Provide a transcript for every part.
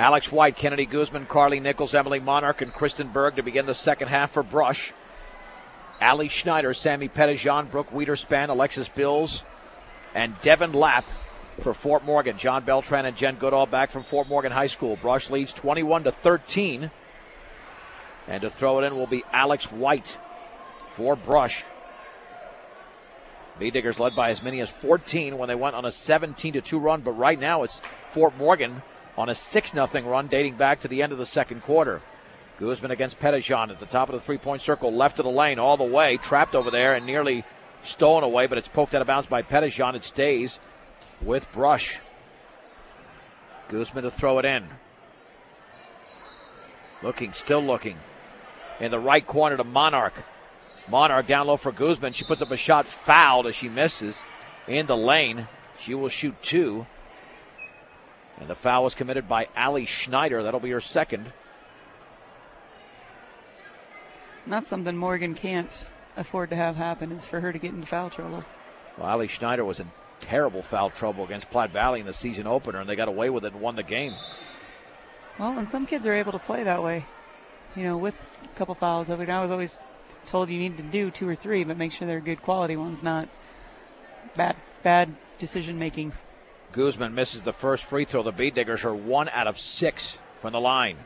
Alex White, Kennedy Guzman, Carly Nichols, Emily Monarch, and Kristen Berg to begin the second half for Brush. Allie Schneider, Sammy Pettijohn, Brooke Wiederspan, Alexis Bills, and Devin Lapp for Fort Morgan. John Beltran and Jen Goodall back from Fort Morgan High School. Brush leads 21-13. And to throw it in will be Alex White for Brush. B-Diggers led by as many as 14 when they went on a 17-2 run, but right now it's Fort Morgan on a 6-0 run dating back to the end of the second quarter. Guzman against Pettijohn at the top of the three-point circle, left of the lane all the way, trapped over there and nearly stolen away, but it's poked out of bounds by Pettijohn. It stays with Brush. Guzman to throw it in. Still looking. In the right corner to Monarch. Monarch down low for Guzman. She puts up a shot, fouled as she misses in the lane. She will shoot two. And the foul was committed by Allie Schneider. That'll be her second. And that's something Morgan can't afford to have happen, is for her to get into foul trouble. Well, Allie Schneider was in terrible foul trouble against Platte Valley in the season opener, and they got away with it and won the game. Well, and some kids are able to play that way, with a couple fouls. I was always told you need to do 2 or 3, but make sure they're good quality ones, not bad decision making. Guzman misses the first free throw. The B-Diggers are 1 out of 6 from the line.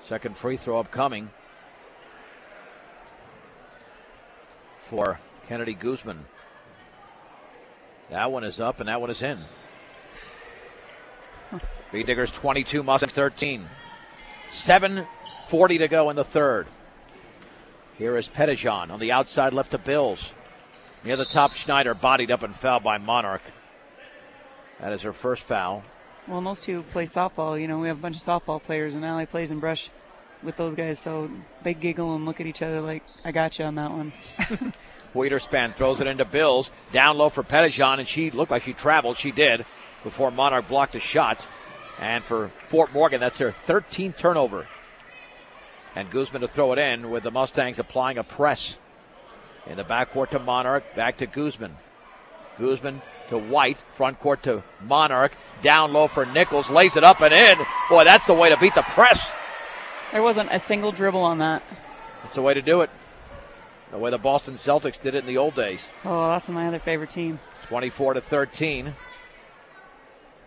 Second free throw upcoming for Kennedy Guzman. That one is up and that one is in. B-Diggers 22, Mustangs 13. 7:40 to go in the third. Here is Pettijohn on the outside left to Bills. Near the top, Schneider bodied up and fouled by Monarch. That is her first foul. Well, and those two play softball. We have a bunch of softball players, and Allie plays in Brush with those guys, so they giggle and look at each other like, I got you on that one. Wiederspan throws it into Bills. Down low for Pettijohn, and she looked like she traveled. She did before Monarch blocked a shot. And for Fort Morgan, that's their 13th turnover. And Guzman to throw it in with the Mustangs applying a press. In the backcourt to Monarch, back to Guzman. Guzman to White, front court to Monarch. Down low for Nichols, lays it up and in. Boy, that's the way to beat the press. There wasn't a single dribble on that. That's the way to do it. The way the Boston Celtics did it in the old days. Oh, that's my other favorite team. 24-13.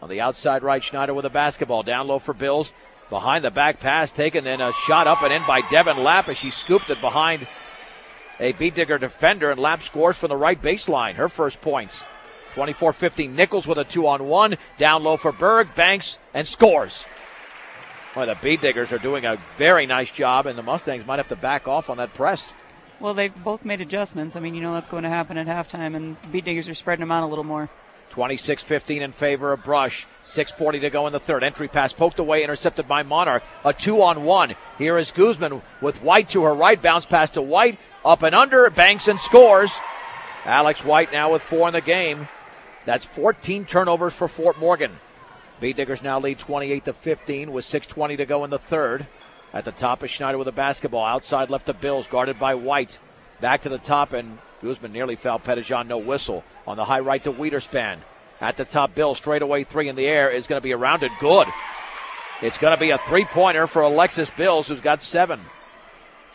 On the outside right, Schneider with a basketball. Down low for Bills. Behind the back pass taken, and a shot up and in by Devin Lapp as she scooped it behind a B-Digger defender, and Lapp scores from the right baseline. Her first points. 24-15. Nichols with a 2-on-1. Down low for Berg. Banks and scores. Well, the B-Diggers are doing a very nice job, and the Mustangs might have to back off on that press. Well, they've both made adjustments. That's going to happen at halftime, and B-Diggers are spreading them out a little more. 26-15 in favor of Brush. 6:40 to go in the third. Entry pass poked away, intercepted by Monarch. A 2-on-1. Here is Guzman with White to her right. Bounce pass to White. Up and under. Banks and scores. Alex White now with 4 in the game. That's 14 turnovers for Fort Morgan. B-Diggers now lead 28-15 with 6:20 to go in the third. At the top is Schneider with a basketball. Outside left to Bills, guarded by White. Back to the top, and Guzman nearly fouled Pettijohn. No whistle. On the high right to Wiederspan. At the top, Bill, straightaway 3 in the air is going to be around it. Good. It's going to be a 3-pointer for Alexis Bills, who's got 7.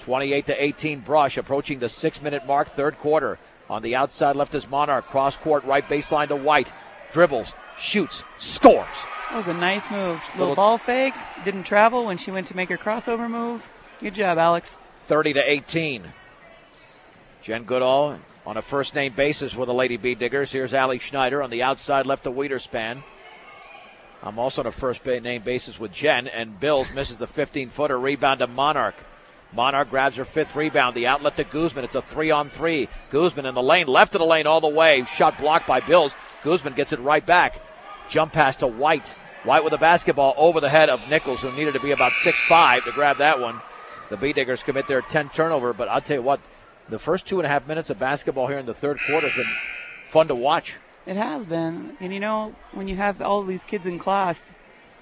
28-18 Brush, approaching the 6-minute mark, third quarter. On the outside left is Monarch. Cross court, right baseline to White. Dribbles, shoots, scores. That was a nice move. Little ball fake. Didn't travel when she went to make her crossover move. Good job, Alex. 30-18. Jen Goodall on a first-name basis with the Lady B-Diggers. Here's Allie Schneider on the outside left to Wiederspan. I'm also on a first-name basis with Jen, and Bills misses the 15-footer. Rebound to Monarch. Monarch grabs her 5th rebound. The outlet to Guzman. It's a 3-on-3. Guzman in the lane, left of the lane all the way. Shot blocked by Bills. Guzman gets it right back. Jump pass to White. White with the basketball over the head of Nichols, who needed to be about 6'5" to grab that one. The B-Diggers commit their 10th turnover, but I'll tell you what, the first 2.5 minutes of basketball here in the third quarter has been fun to watch. It has been. And, when you have all these kids in class,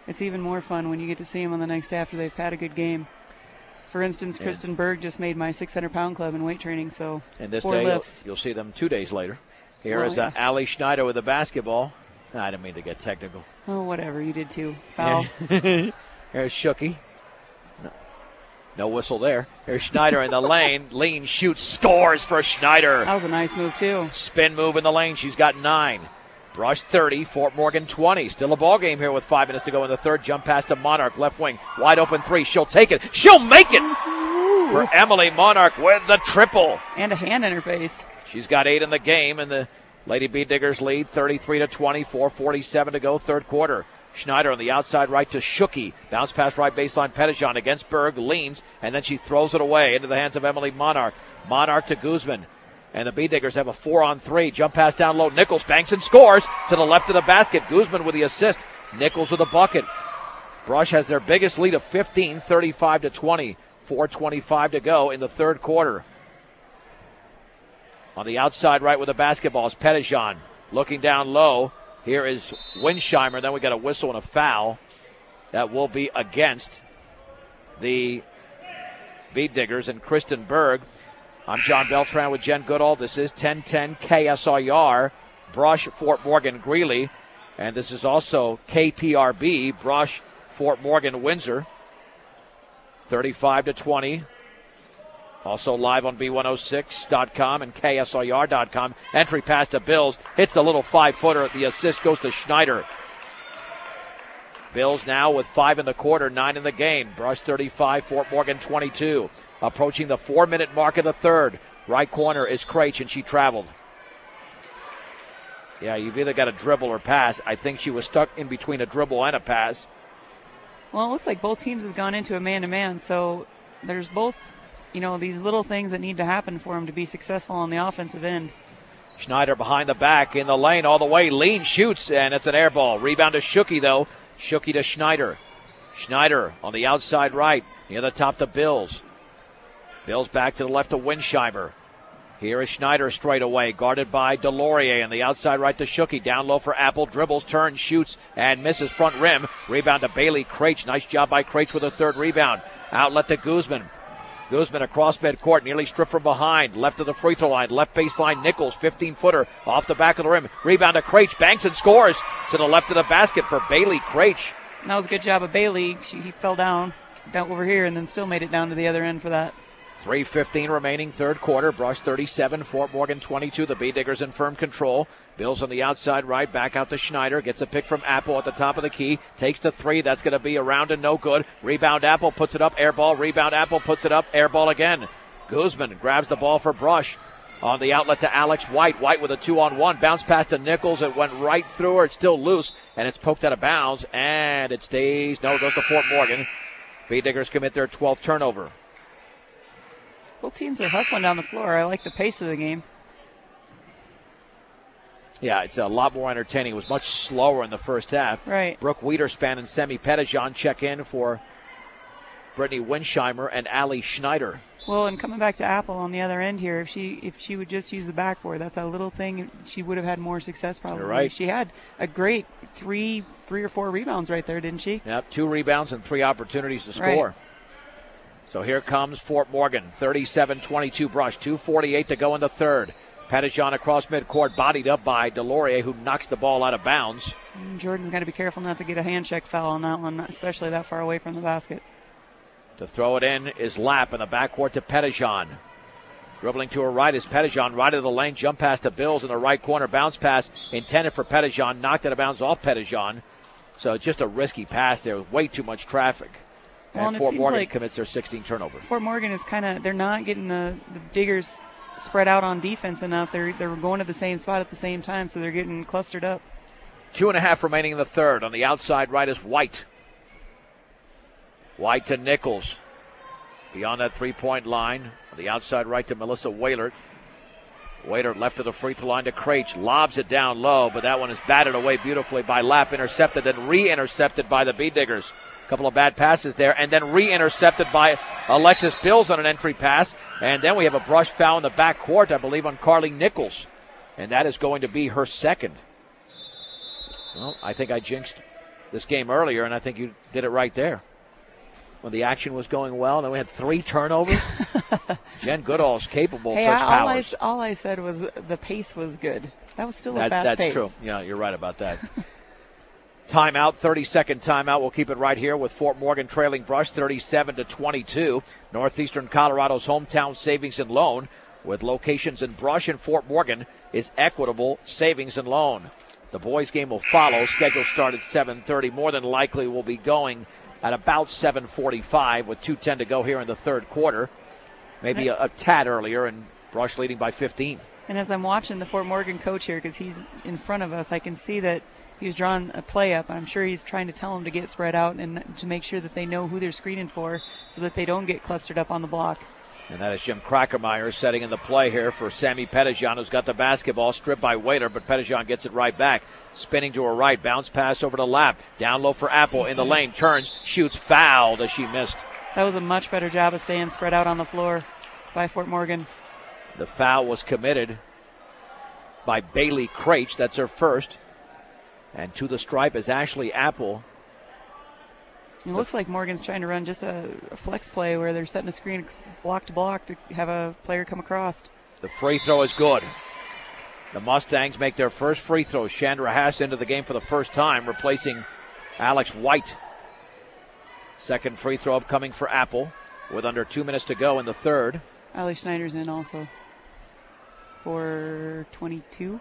it's even more fun when you get to see them on the next day after they've had a good game. For instance, Kristen Berg just made my 600-pound club in weight training, so and this 4 day lifts. you'll see them 2 days later. Here is Allie Schneider with the basketball. I didn't mean to get technical. Oh, whatever. You did too. Foul. There's Shooky. No whistle there. Here's Schneider in the lane. Lean shoots, scores for Schneider. That was a nice move, too. Spin move in the lane. She's got 9. Brush 30, Fort Morgan 20. Still a ball game here with 5 minutes to go in the third. Jump pass to Monarch, left wing. Wide open 3. She'll take it. She'll make it for Emily Monarch with the triple. And a hand in her face. She's got 8 in the game, and the Lady Bee Diggers lead 33-20. 4:47 to go, third quarter. Schneider on the outside right to Shooky. Bounce pass right baseline. Pettijohn against Berg. Leans, and then she throws it away into the hands of Emily Monarch. Monarch to Guzman. And the Bee Diggers have a 4-on-3. Jump pass down low. Nichols banks and scores to the left of the basket. Guzman with the assist. Nichols with a bucket. Brush has their biggest lead of 15, 35-20. 4:25 to go in the third quarter. On the outside right with the basketball is Pettijohn. Looking down low. Here is Winsheimer. Then we got a whistle and a foul. That will be against the Bee Diggers and Kristen Berg. I'm John Beltran with Jen Goodall. This is 1010 KSIR, Brush, Fort Morgan, Greeley. And this is also KPRB, Brush, Fort Morgan, Windsor. 35-20. Also live on B106.com and KSIR.com. Entry pass to Bills. Hits a little 5-footer. The assist goes to Schneider. Bills now with 5 in the quarter, 9 in the game. Brush 35, Fort Morgan 22. Approaching the 4-minute mark of the third. Right corner is Craich, and she traveled. Yeah, you've either got a dribble or pass. I think she was stuck in between a dribble and a pass. Well, it looks like both teams have gone into a man-to-man, so there's both, these little things that need to happen for them to be successful on the offensive end. Schneider behind the back in the lane all the way. Lean shoots, and it's an air ball. Rebound to Shooky, though. Shooky to Schneider. Schneider on the outside right. Near the top to Bills. Bills back to the left to Winsheimer. Here is Schneider straight away, guarded by Delorier, and the outside right to Shooky. Down low for Apple, dribbles, turns, shoots, and misses front rim. Rebound to Bailey Craich. Nice job by Craich with a third rebound. Outlet to Guzman. Guzman across midcourt, nearly stripped from behind. Left of the free throw line, left baseline, Nichols, 15-footer, off the back of the rim. Rebound to Craich, banks and scores to the left of the basket for Bailey Craich. That was a good job of Bailey. He fell down over here and then still made it down to the other end for that. 3:15 remaining, third quarter. Brush 37, Fort Morgan 22. The Bee Diggers in firm control. Bills on the outside right, back out to Schneider. Gets a pick from Apple at the top of the key. Takes the 3. That's going to be around and no good. Rebound Apple, puts it up. Air ball. Rebound Apple, puts it up. Air ball again. Guzman grabs the ball for Brush. On the outlet to Alex White. White with a 2-on-1. Bounce pass to Nichols. It went right through her. It's still loose, and it's poked out of bounds, and it stays. No, it goes to Fort Morgan. Bee Diggers commit their 12th turnover. Both teams are hustling down the floor. I like the pace of the game. Yeah, it's a lot more entertaining. It was much slower in the first half. Right. Brooke Wiederspan and Semi Pettijohn check in for Brittany Winsheimer and Allie Schneider. Well, and coming back to Apple on the other end here, if she would just use the backboard, that's a little thing. She would have had more success probably. You're right. She had a great three or four rebounds right there, didn't she? Yep, 2 rebounds and 3 opportunities to score. Right. So here comes Fort Morgan, 37-22 Brush, 2:48 to go in the third. Pettijohn across midcourt, bodied up by Delorier, who knocks the ball out of bounds. Jordan's got to be careful not to get a hand check foul on that one, especially that far away from the basket. To throw it in is Lapp in the backcourt to Pettijohn. Dribbling to her right is Pettijohn, right of the lane, jump pass to Bills in the right corner, bounce pass intended for Pettijohn, knocked out of bounds off Pettijohn. So just a risky pass there, way too much traffic. Well, and Fort Morgan like commits their 16th turnover. Fort Morgan is they're not getting the Diggers spread out on defense enough. They're going to the same spot at the same time, so they're getting clustered up. 2.5 remaining in the third. On the outside right is White. White to Nichols. Beyond that 3-point line. On the outside right to Melissa Wailert. Wailert left of the free throw line to Craich. Lobs it down low, but that one is batted away beautifully by Lapp. Intercepted and re-intercepted by the Bee Diggers. Couple of bad passes there, and then re-intercepted by Alexis Bills on an entry pass. And then we have a brush foul in the backcourt, I believe, on Carly Nichols. And that is going to be her second. Well, I think I jinxed this game earlier, and I think you did it right there. When the action was going well, and then we had 3 turnovers. Jen Goodall is capable of such powers. All I said was the pace was good. That was still a fast that's pace. True. Yeah, you're right about that. Timeout, 30-second timeout. We'll keep it right here with Fort Morgan trailing Brush 37-22. Northeastern Colorado's hometown savings and loan with locations in Brush and Fort Morgan is Equitable Savings and Loan. The boys' game will follow. Schedule start at 7:30. More than likely will be going at about 7:45 with 2:10 to go here in the third quarter. Maybe a tad earlier, and Brush leading by 15. And as I'm watching the Fort Morgan coach here, because he's in front of us, I can see that he was drawing a play up. I'm sure he's trying to tell them to get spread out and to make sure that they know who they're screening for so that they don't get clustered up on the block. And that is Jim Krackermeyer setting in the play here for Sammy Pettijohn, who's got the basketball stripped by Whaler, but Pettijohn gets it right back. Spinning to her right, bounce pass over to Lapp. Down low for Apple in the lane, turns, shoots, fouled as she missed. That was a much better job of staying spread out on the floor by Fort Morgan. The foul was committed by Bailey Craich. That's her first. And to the stripe is Ashley Apple. It looks like Morgan's trying to run just a flex play where they're setting a screen block to block to have a player come across. The free throw is good. The Mustangs make their first free throw. Chandra Haas into the game for the first time, replacing Alex White. Second free throw upcoming for Apple with under 2 minutes to go in the third. Ali Schneider's in also for 22.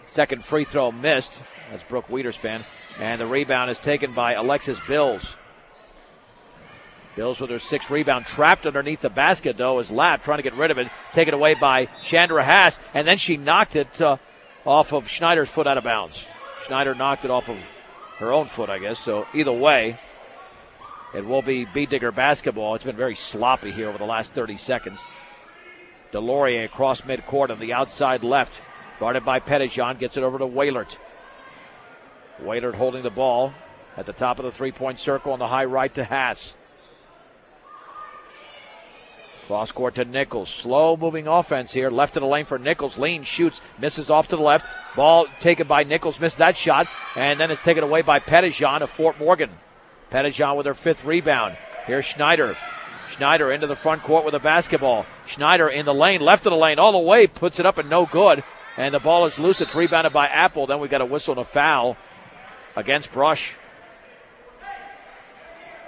Second free throw missed. That's Brooke Wiederspan. And the rebound is taken by Alexis Bills. Bills with her sixth rebound. Trapped underneath the basket, though, is Lapp trying to get rid of it. Taken away by Chandra Haas. And then she knocked it off of Schneider's foot out of bounds. Schneider knocked it off of her own foot, I guess. So either way, it will be B-Digger basketball. It's been very sloppy here over the last 30 seconds. Delorier across midcourt on the outside left. Guarded by Pettijohn, gets it over to Waylert. Waylert holding the ball at the top of the three-point circle on the high right to Haas. Cross court to Nichols. Slow-moving offense here. Left of the lane for Nichols. Lean, shoots, misses off to the left. Ball taken by Nichols, missed that shot. And then it's taken away by Pettijohn of Fort Morgan. Pettijohn with her fifth rebound. Here's Schneider. Schneider into the front court with a basketball. Schneider in the lane, left of the lane, all the way, puts it up and no good. And the ball is loose. It's rebounded by Apple. Then we got a whistle and a foul against Brush.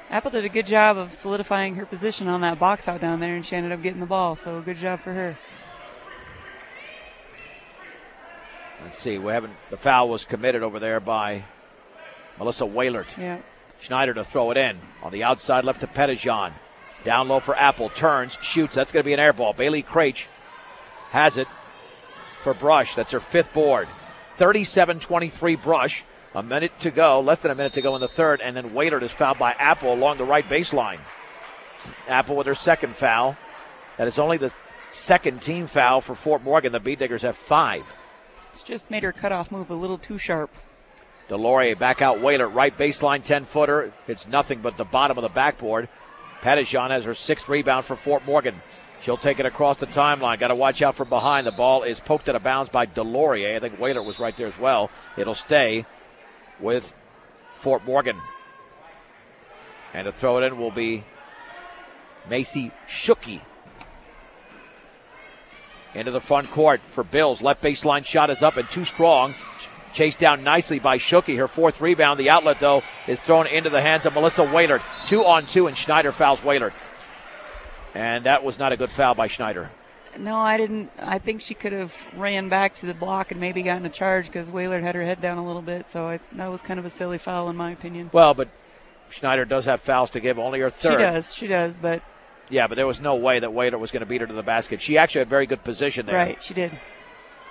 Apple did a good job of solidifying her position on that box out down there, and she ended up getting the ball. So good job for her. Let's see. The foul was committed over there by Melissa Waylert. Yeah. Schneider to throw it in. On the outside left to Pettijohn. Down low for Apple. Turns, shoots. That's going to be an air ball. Bailey Craich has it for Brush. That's her fifth board. 37-23 Brush. A minute to go, less than a minute to go in the third, and then Waylert is fouled by Apple along the right baseline. Apple with her second foul. That is only the second team foul for Fort Morgan. The B-Diggers have 5. It's just made her cutoff move a little too sharp. Delorier back out Waylert, right baseline 10-footer. It's nothing but the bottom of the backboard. Pettijohn has her sixth rebound for Fort Morgan. She'll take it across the timeline. Got to watch out from behind. The ball is poked out of bounds by Delorier. I think Waylert was right there as well. It'll stay with Fort Morgan. And to throw it in will be Macy Schucke. Into the front court for Bills. Left baseline shot is up and too strong. Chased down nicely by Schucke. Her fourth rebound. The outlet, though, is thrown into the hands of Melissa Waylert. 2-on-2, and Schneider fouls Waylert. And that was not a good foul by Schneider. No, I didn't. I think she could have ran back to the block and maybe gotten a charge because Waylert had her head down a little bit. So that was kind of a silly foul in my opinion. Well, but Schneider does have fouls to give, only her third. She does, but... Yeah, but there was no way that Waylert was going to beat her to the basket. She actually had very good position there. Right, she did.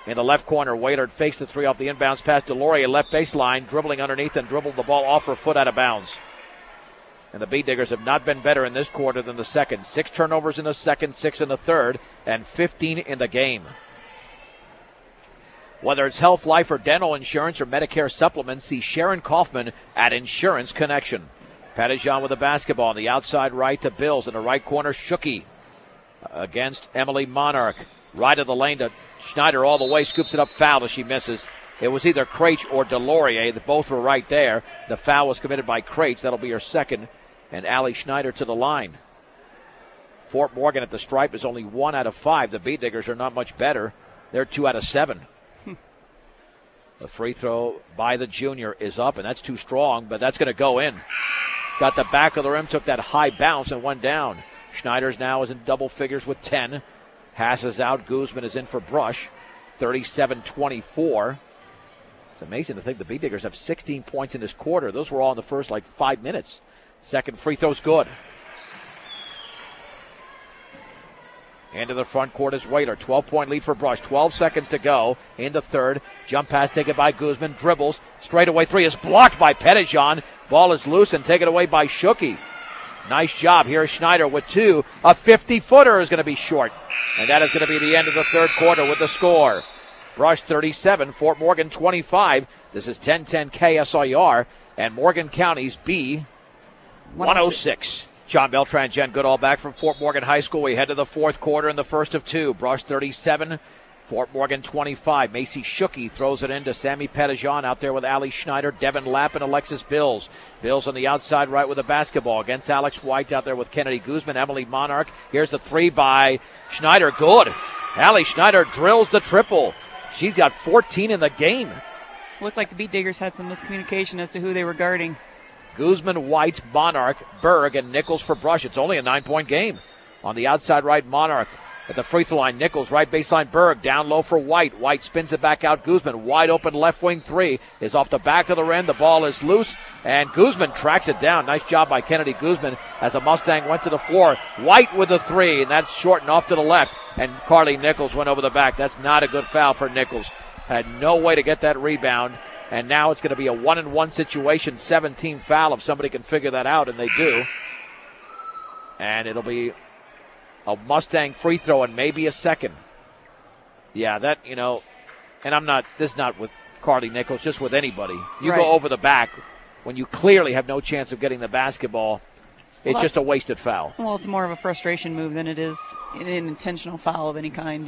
In the left corner, Waylert fakes the three off the inbounds pass to Delorier, left baseline, dribbling underneath and dribbled the ball off her foot out of bounds. And the B-Diggers have not been better in this quarter than the second. 6 turnovers in the second, 6 in the third, and 15 in the game. Whether it's health, life, or dental insurance or Medicare supplements, see Sharon Kaufman at Insurance Connection. Pettijohn with the basketball on the outside right to Bills. In the right corner, Schucke against Emily Monarch. Right of the lane to Schneider all the way, scoops it up, fouled as she misses. It was either Craich or Delorier. Both were right there. The foul was committed by Craich. That'll be her second. And Allie Schneider to the line. Fort Morgan at the stripe is only 1 out of 5. The B-Diggers are not much better. They're 2 out of 7. The free throw by the junior is up, and that's too strong, but that's going to go in. Got the back of the rim, took that high bounce and went down. Schneider's now is in double figures with 10. Passes out. Guzman is in for Brush. 37-24. It's amazing to think the Beat Diggers have 16 points in this quarter. Those were all in the first 5 minutes. Second free throw's good. Into the front court is Whaler. 12-point lead for Brush. 12 seconds to go in the third. Jump pass taken by Guzman. Dribbles. Straightaway three is blocked by Pettijohn. Ball is loose and taken away by Schucke. Nice job. Here is Schneider with two. A 50-footer is going to be short. And that is going to be the end of the third quarter with the score. Brush 37, Fort Morgan 25. This is 1010 KSIR and Morgan County's B 106. John Beltran, Jen Goodall back from Fort Morgan High School. We head to the fourth quarter in the first of two. Brush 37, Fort Morgan 25. Macy Schucke throws it into Sammy Pettijohn out there with Allie Schneider, Devin Lapp, and Alexis Bills. Bills on the outside right with the basketball against Alex White out there with Kennedy Guzman, Emily Monarch. Here's the three by Schneider. Good. Allie Schneider drills the triple. She's got 14 in the game. Looked like the Beat Diggers had some miscommunication as to who they were guarding. Guzman, White, Monarch, Berg, and Nichols for Brush. It's only a 9-point game. On the outside right, Monarch at the free throw line. Nichols, right baseline, Berg. Down low for White. White spins it back out. Guzman, wide open left wing three is off the back of the rim. The ball is loose, and Guzman tracks it down. Nice job by Kennedy Guzman as a Mustang went to the floor. White with the three, and that's short and off to the left. And Carly Nichols went over the back. That's not a good foul for Nichols. Had no way to get that rebound. And now it's going to be a 1-and-1 situation, 17 foul if somebody can figure that out, and they do. And it'll be a Mustang free throw and maybe a second. Yeah, that, and this is not with Carly Nichols, just with anybody. You go over the back when you clearly have no chance of getting the basketball. It's just a wasted foul. Well, it's more of a frustration move than it is an intentional foul of any kind,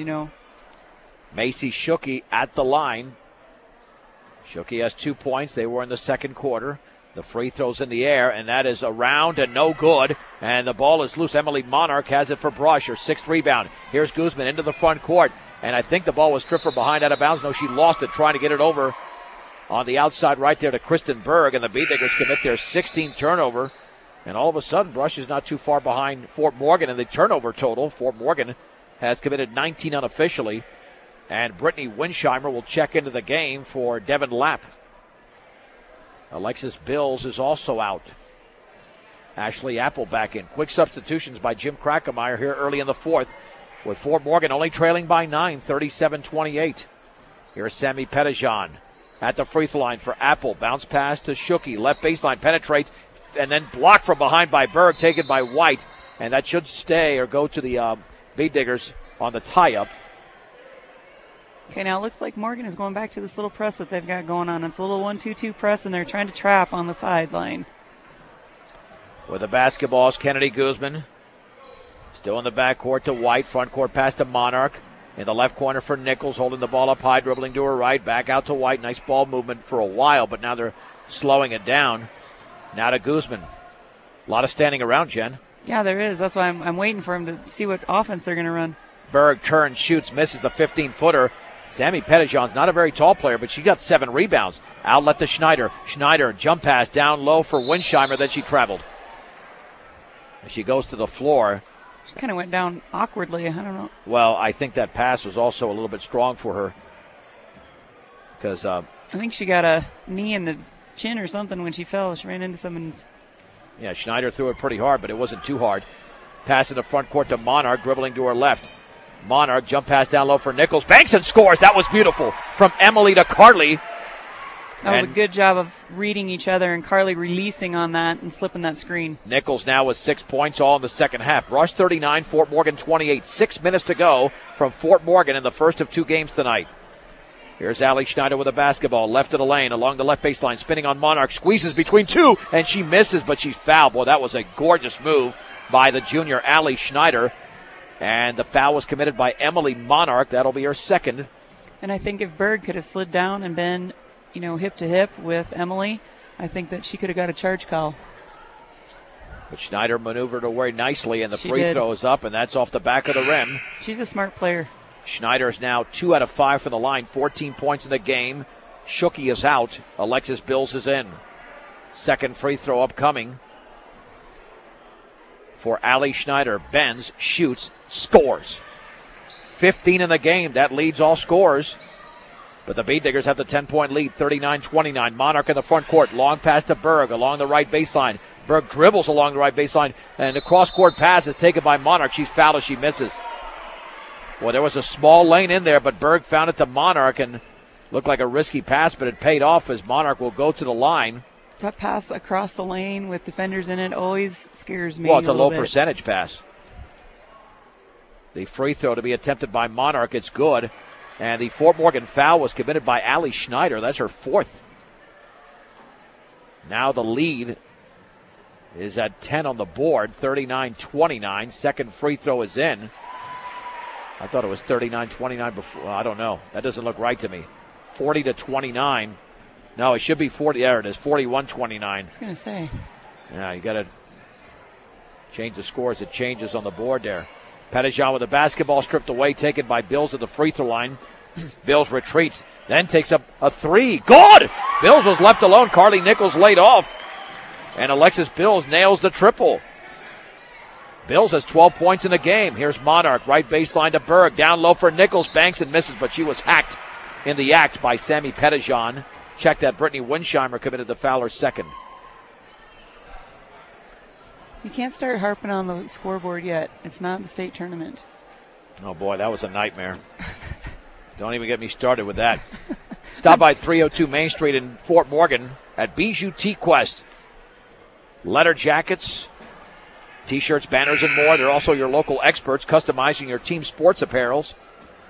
Macy Schucke at the line. Schucke has 2 points. They were in the second quarter. The free throw's in the air, and that is around and no good. And the ball is loose. Emily Monarch has it for Brush, her sixth rebound. Here's Guzman into the front court. And I think the ball was stripped from behind out of bounds. No, she lost it trying to get it over on the outside right there to Kristen Berg. And the Beat Diggers commit their 16th turnover. And all of a sudden, Brush is not too far behind Fort Morgan in the turnover total. Fort Morgan has committed 19 unofficially. And Brittany Winsheimer will check into the game for Devin Lapp. Alexis Bills is also out. Ashley Apple back in. Quick substitutions by Jim Krackemeyer here early in the fourth, with Fort Morgan only trailing by 9, 37-28. Here's Sammy Pettijohn at the free throw line for Apple. Bounce pass to Schucke. Left baseline, penetrates, and then blocked from behind by Berg, taken by White. And that should stay or go to the Beat Diggers on the tie-up. Okay, now it looks like Morgan is going back to this little press that they've got going on. It's a little 1-2-2 press, and they're trying to trap on the sideline. With the basketball is Kennedy Guzman. Still in the backcourt to White. Front court pass to Monarch. In the left corner for Nichols, holding the ball up high, dribbling to her right. Back out to White. Nice ball movement for a while, but now they're slowing it down. Now to Guzman. A lot of standing around, Jen. Yeah, there is. That's why I'm waiting for him to see what offense they're going to run. Berg turns, shoots, misses the 15-footer. Sammy Pettijohn's not a very tall player, but she got 7 rebounds. Outlet to Schneider. Schneider, jump pass down low for Winsheimer. Then she traveled. She goes to the floor. She kind of went down awkwardly. I don't know. Well, I think that pass was also a little bit strong for her. Because I think she got a knee in the chin or something when she fell. She ran into someone's. Yeah, Schneider threw it pretty hard, but it wasn't too hard. Pass in the front court to Monarch, dribbling to her left. Monarch, jump pass down low for Nichols. Banks and scores. That was beautiful. From Emily to Carly. That was a good job of reading each other and Carly releasing on that and slipping that screen. Nichols now with 6 points, all in the second half. Brush 39, Fort Morgan 28. 6 minutes to go from Fort Morgan in the first of 2 games tonight. Here's Allie Schneider with a basketball. Left of the lane, along the left baseline. Spinning on Monarch. Squeezes between 2, and she misses, but she's fouled. Boy, that was a gorgeous move by the junior Allie Schneider. And the foul was committed by Emily Monarch. That'll be her second. And I think if Berg could have slid down and been, hip to hip with Emily, I think that she could have got a charge call. But Schneider maneuvered away nicely, and the free throw is up, and that's off the back of the rim. She's a smart player. Schneider is now 2 out of 5 from the line, 14 points in the game. Shooky is out. Alexis Bills is in. Second free throw upcoming for Allie Schneider. Bends, shoots, scores. 15 in the game. That leads all scorers. But the Beat Diggers have the 10-point lead, 39-29. Monarch in the front court. Long pass to Berg along the right baseline. Berg dribbles along the right baseline, and the cross-court pass is taken by Monarch. She's fouled as she misses. Well, there was a small lane in there, but Berg found it to Monarch, and looked like a risky pass, but it paid off as Monarch will go to the line. That pass across the lane with defenders in it always scares me. Well, it's a low bit. percentage pass. The free throw to be attempted by Monarch. It's good. And the Fort Morgan foul was committed by Allie Schneider. That's her fourth. Now the lead is at 10 on the board, 39-29. Second free throw is in. I thought it was 39-29 before. Well, I don't know. That doesn't look right to me. 40-29. No, it should be 40. There it is, 41-29. I was going to say. Yeah, you got to change the scores. It changes on the board there. Pettijohn with the basketball stripped away, taken by Bills at the free throw line. Bills retreats, then takes up a three. Good! Bills was left alone. Carly Nichols laid off. And Alexis Bills nails the triple. Bills has 12 points in the game. Here's Monarch, right baseline to Berg. Down low for Nichols, banks and misses, but she was hacked in the act by Sammy Pettijohn. Check that Brittany Winsheimer committed the foul, her second. You can't start harping on the scoreboard yet. It's not the state tournament. Oh, boy, that was a nightmare. Don't even get me started with that. Stop by 302 Main Street in Fort Morgan at Bijou T-Quest. Leather jackets, T-shirts, banners, and more. They're also your local experts customizing your team sports apparels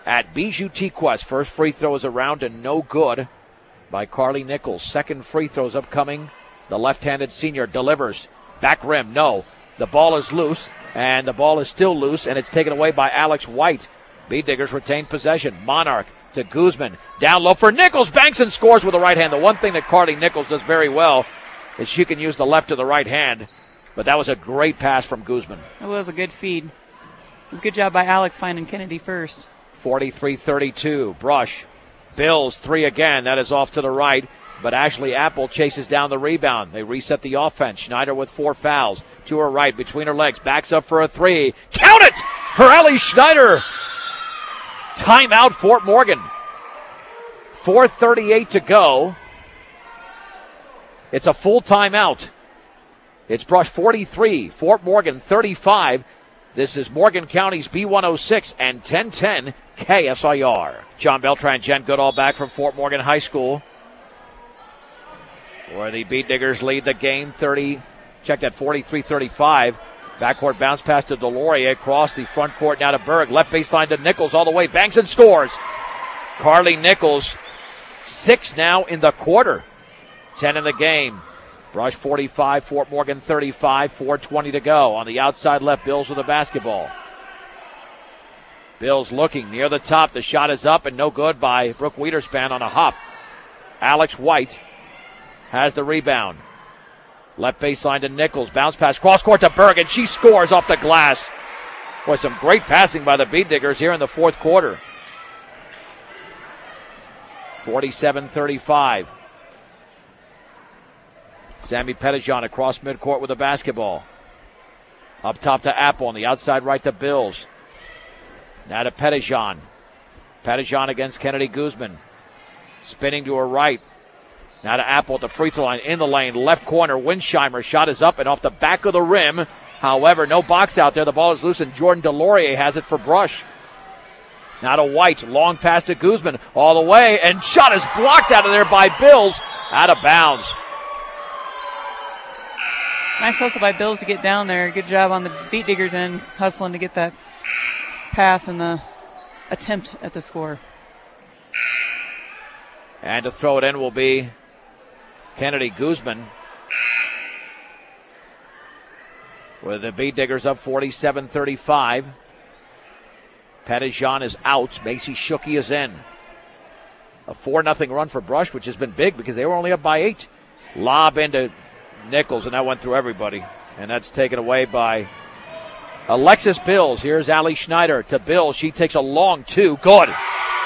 at Bijou T-Quest. First free throw is around and no good by Carly Nichols. Second free throw is upcoming. The left-handed senior delivers. Back rim, no. The ball is loose, and the ball is still loose, and it's taken away by Alex White. Beat Diggers retain possession. Monarch to Guzman. Down low for Nichols. Banks and scores with the right hand. The one thing that Carly Nichols does very well is she can use the left or the right hand. But that was a great pass from Guzman. It was a good feed. It was a good job by Alex finding Kennedy first. 43-32. Brush. Bills, three again. That is off to the right. But Ashley Apple chases down the rebound. They reset the offense. Schneider with 4 fouls. To her right, between her legs. Backs up for a three. Count it for Allie Schneider. Timeout, Fort Morgan. 4:38 to go. It's a full timeout. It's Brush 43, Fort Morgan 35. This is Morgan County's B106 and 1010 KSIR. John Beltran, Jen Goodall back from Fort Morgan High School, where the Beat Diggers lead the game 43-35. Backcourt bounce pass to Delorier across the front court now to Berg. Left baseline to Nichols all the way. Banks and scores. Carly Nichols, 6 now in the quarter. 10 in the game. Brush 45, Fort Morgan 35, 4:20 to go. On the outside left, Bills with the basketball. Bills looking near the top. The shot is up and no good by Brooke Wiederspan on a hop. Alex White has the rebound. Left baseline to Nichols. Bounce pass cross court to Berg, and she scores off the glass. Boy, some great passing by the Beat Diggers here in the fourth quarter. 47-35. Sammy Pettijohn across midcourt with the basketball. Up top to Apple on the outside right to Bills. Now to Pettijohn. Pettijohn against Kennedy Guzman. Spinning to her right. Now to Apple at the free throw line in the lane. Left corner, Winsheimer. Shot is up and off the back of the rim. However, no box out there. The ball is loose and Jordan Delorier has it for Brush. Now to White. Long pass to Guzman. All the way. And shot is blocked out of there by Bills. Out of bounds. Nice hustle by Bills to get down there. Good job on the Beat Diggers end, hustling to get that pass and the attempt at the score. And to throw it in will be Kennedy Guzman. With the Beat Diggers up 47-35. Pettijohn is out. Macy Shooky is in. A 4-0 run for Brush, which has been big because they were only up by 8. Lob into Nichols, and that went through everybody. And that's taken away by Alexis Bills. Here's Allie Schneider to Bills. She takes a long 2. Good.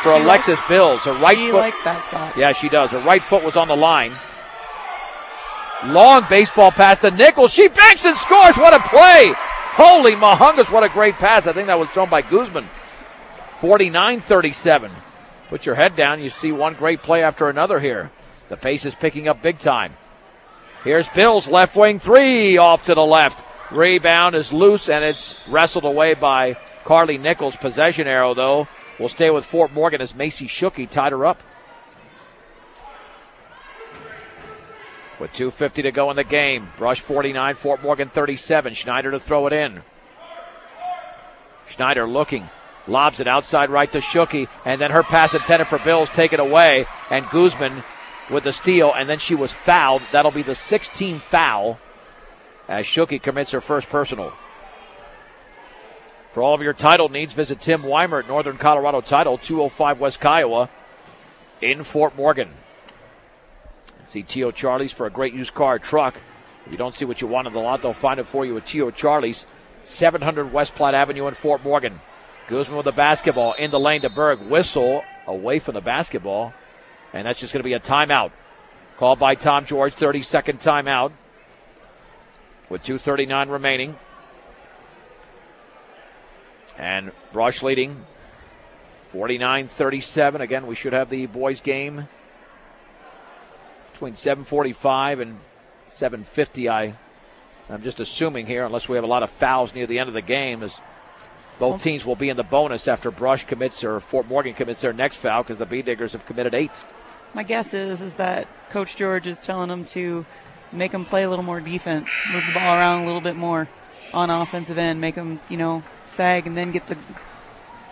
for Alexis Bills. Her right she foot. Likes that spot. Yeah, she does. Her right foot was on the line. Long baseball pass to Nichols. She banks and scores. What a play. Holy mahungus, what a great pass. I think that was thrown by Guzman. 49-37. Put your head down. You see one great play after another here. The pace is picking up big time. Here's Bills, left wing three, off to the left. Rebound is loose, and it's wrestled away by Carly Nichols. Possession arrow, though, will stay with Fort Morgan as Macy Schucke tied her up. With 2:50 to go in the game. Brush 49, Fort Morgan 37. Schneider to throw it in. Schneider looking. Lobs it outside right to Schucke. And then her pass intended for Bills taken away. And Guzman with the steal. And then she was fouled. That'll be the 16th foul as Schucke commits her first personal. For all of your title needs, visit Tim Weimer at Northern Colorado Title, 205 West Kiowa in Fort Morgan. See T.O. Charlie's for a great used car truck. If you don't see what you want on the lot, they'll find it for you at T.O. Charlie's, 700 West Platte Avenue in Fort Morgan. Guzman with the basketball in the lane to Berg. Whistle away from the basketball, and that's just going to be a timeout. Called by Tom George, 30-second timeout with 2:39 remaining. And Brush leading 49-37. Again, we should have the boys' game between 7:45 and 7:50. I'm just assuming here, unless we have a lot of fouls near the end of the game, as both teams will be in the bonus after Brush commits or Fort Morgan commits their next foul, because the B-Diggers have committed 8. My guess is that Coach George is telling them to make them play a little more defense, move the ball around a little bit more on offensive end, make them, sag, and then get the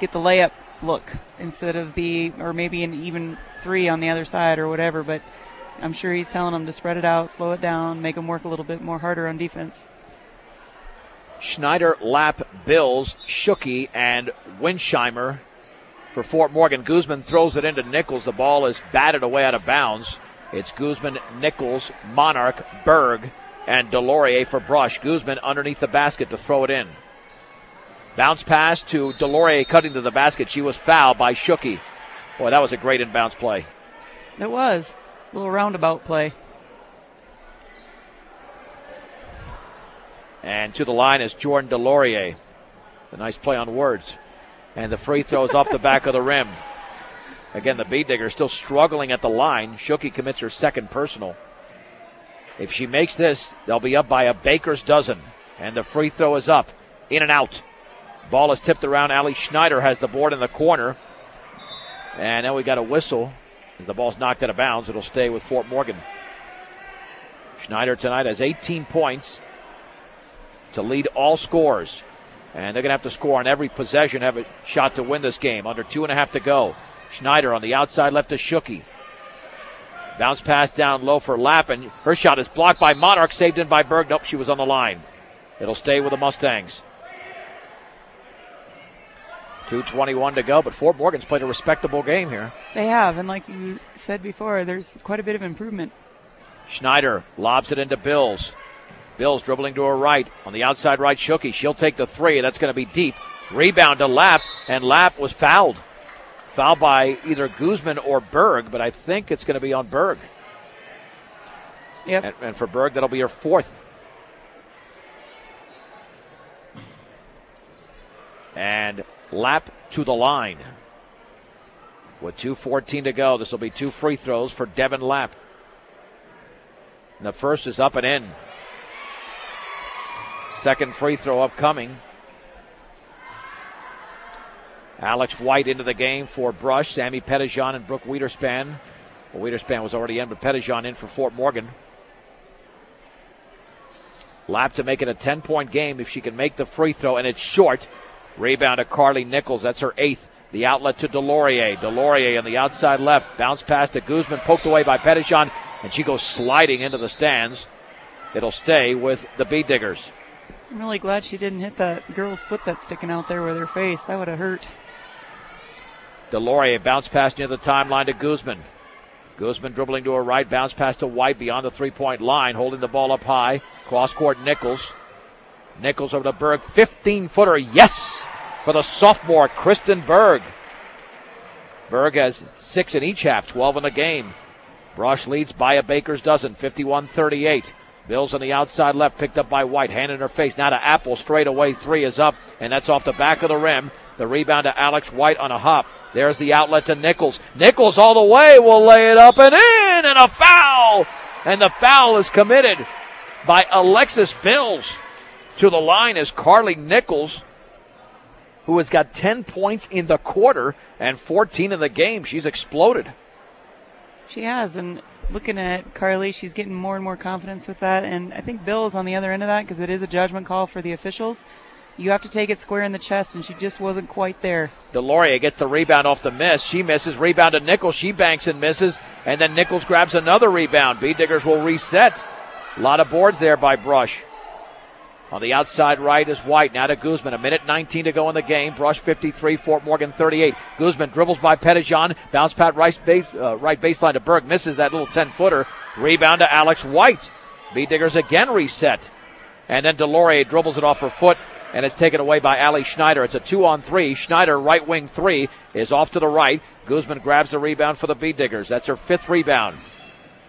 layup look instead of or maybe an even 3 on the other side or whatever. But I'm sure he's telling them to spread it out, slow it down, make them work a little bit more harder on defense. Schneider, Lapp, Bills, Schucke, and Winsheimer for Fort Morgan. Guzman throws it into Nichols. The ball is batted away out of bounds. It's Guzman, Nichols, Monarch, Berg, and Delorier for Brush. Guzman underneath the basket to throw it in. Bounce pass to Delorier cutting to the basket. She was fouled by Schucke. Boy, that was a great inbounds play. It was. A little roundabout play. And to the line is Jordan Delorier. It's a nice play on words. And the free throw's off the back of the rim. Again, the B-Diggers still struggling at the line. Schucke commits her second personal. If she makes this, they'll be up by a baker's dozen. And the free throw is up. In and out. Ball is tipped around. Allie Schneider has the board in the corner. And then we got a whistle. As the ball's knocked out of bounds, it'll stay with Fort Morgan. Schneider tonight has 18 points to lead all scores. And they're going to have to score on every possession, have a shot to win this game. Under 2.5 to go. Schneider on the outside left to Schucke. Bounce pass down low for Lapp, and her shot is blocked by Monarch, saved in by Berg. Nope, she was on the line. It'll stay with the Mustangs. 2:21 to go, but Fort Morgan's played a respectable game here. They have, and like you said before, there's quite a bit of improvement. Schneider lobs it into Bills. Bills dribbling to her right. On the outside right, Schucke. She'll take the three. That's going to be deep. Rebound to Lapp, and Lapp was fouled. Fouled by either Guzman or Berg, but I think it's going to be on Berg. Yep. And for Berg, that'll be her fourth. And Lapp to the line. With 2:14 to go, this will be 2 free throws for Devin Lapp. And the first is up and in. Second free throw upcoming. Alex White into the game for Brush. Sammy Pettijohn and Brooke Wiederspan. Well, Wiederspan was already in, but Pettijohn in for Fort Morgan. Lapp to make it a 10-point game if she can make the free throw, and it's short. Rebound to Carly Nichols. That's her 8th. The outlet to Delorier. Delorier on the outside left. Bounce pass to Guzman, poked away by Pettijohn, and she goes sliding into the stands. It'll stay with the B-Diggers. I'm really glad she didn't hit that girl's foot that's sticking out there with her face. That would have hurt. Delorier bounce pass near the timeline to Guzman. Guzman dribbling to her right. Bounce pass to White beyond the three-point line. Holding the ball up high. Cross-court Nichols. Nichols over to Berg. 15-footer. Yes! For the sophomore, Kristen Berg. Berg has 6 in each half, 12 in the game. Brush leads by a baker's dozen, 51-38. Bills on the outside left, picked up by White. Hand in her face. Now to Apple. Straight away. 3 is up, and that's off the back of the rim. The rebound to Alex White on a hop. There's the outlet to Nichols. Nichols all the way will lay it up and in, and a foul. And the foul is committed by Alexis Bills. To the line is Carly Nichols, who has got 10 points in the quarter and 14 in the game. She's exploded. She has, and looking at Carly, she's getting more and more confidence with that, and I think Bill is on the other end of that because it is a judgment call for the officials. You have to take it square in the chest, and she just wasn't quite there. DeLaurier gets the rebound off the miss. She misses. Rebound to Nichols. She banks and misses, and then Nichols grabs another rebound. Beediggers will reset. A lot of boards there by Brush. On the outside right is White. Now to Guzman. 1:19 to go in the game. Brush 53, Fort Morgan 38. Guzman dribbles by Pettijohn. Bounce pat right baseline to Berg. Misses that little 10-footer. Rebound to Alex White. Beediggers again reset. And then DeLaurier dribbles it off her foot, and it's taken away by Allie Schneider. It's a 2-on-3. Schneider, right wing 3, is off to the right. Guzman grabs the rebound for the Beediggers. That's her 5th rebound.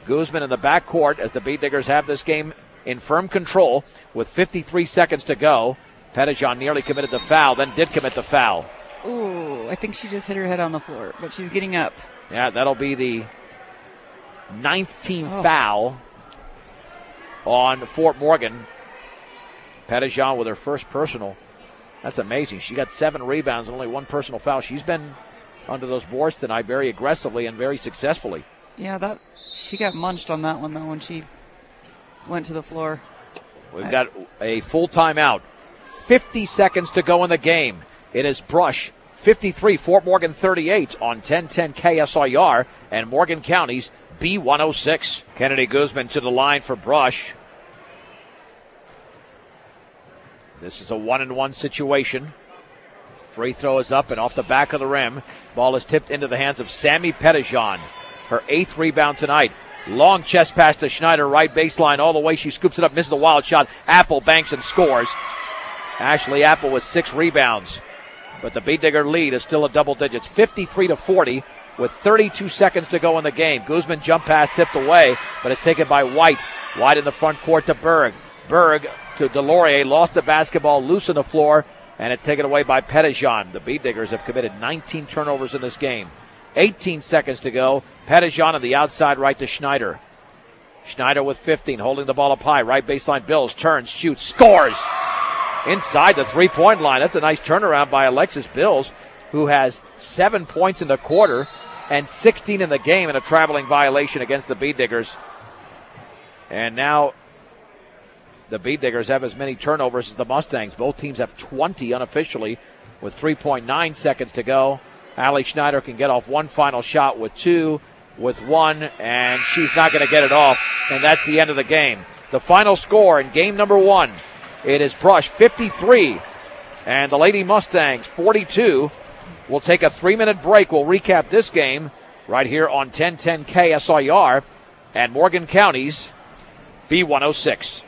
Guzman in the backcourt as the Beediggers have this game in firm control with 53 seconds to go. Pettijohn nearly committed the foul, then did commit the foul. Ooh, I think she just hit her head on the floor, but she's getting up. Yeah, that'll be the 9th team foul on Fort Morgan. Pettijohn with her first personal. That's amazing. She got 7 rebounds and only 1 personal foul. She's been under those boards tonight very aggressively and very successfully. Yeah, she got munched on that one, though, when she went to the floor. We've got a full timeout. 50 seconds to go in the game. It is Brush 53, Fort Morgan 38 on 1010 KSIR and Morgan County's B106. Kennedy Guzman to the line for Brush. This is a 1-and-1 situation. Free throw is up and off the back of the rim. Ball is tipped into the hands of Sammy Pettijohn. Her 8th rebound tonight. Long chest pass to Schneider, right baseline all the way. She scoops it up, misses the wild shot. Apple banks and scores. Ashley Apple with 6 rebounds. But the Beedigger lead is still a double digits, 53-40 with 32 seconds to go in the game. Guzman jump pass tipped away, but it's taken by White. White in the front court to Berg. Berg to DeLaurier, lost the basketball loose on the floor, and it's taken away by Pettijohn. The Beediggers have committed 19 turnovers in this game. 18 seconds to go. Pettijohn on the outside right to Schneider. Schneider with 15, holding the ball up high. Right baseline, Bills turns, shoots, scores! Inside the three-point line. That's a nice turnaround by Alexis Bills, who has 7 points in the quarter and 16 in the game in a traveling violation against the Beediggers. And now the Beediggers have as many turnovers as the Mustangs. Both teams have 20 unofficially with 3.9 seconds to go. Allie Schneider can get off one final shot with 2, with 1, and she's not going to get it off, and that's the end of the game. The final score in game number 1, it is Brush 53 and the Lady Mustangs 42. We'll take a 3-minute break. We'll recap this game right here on 1010 KSIR and Morgan County's B106.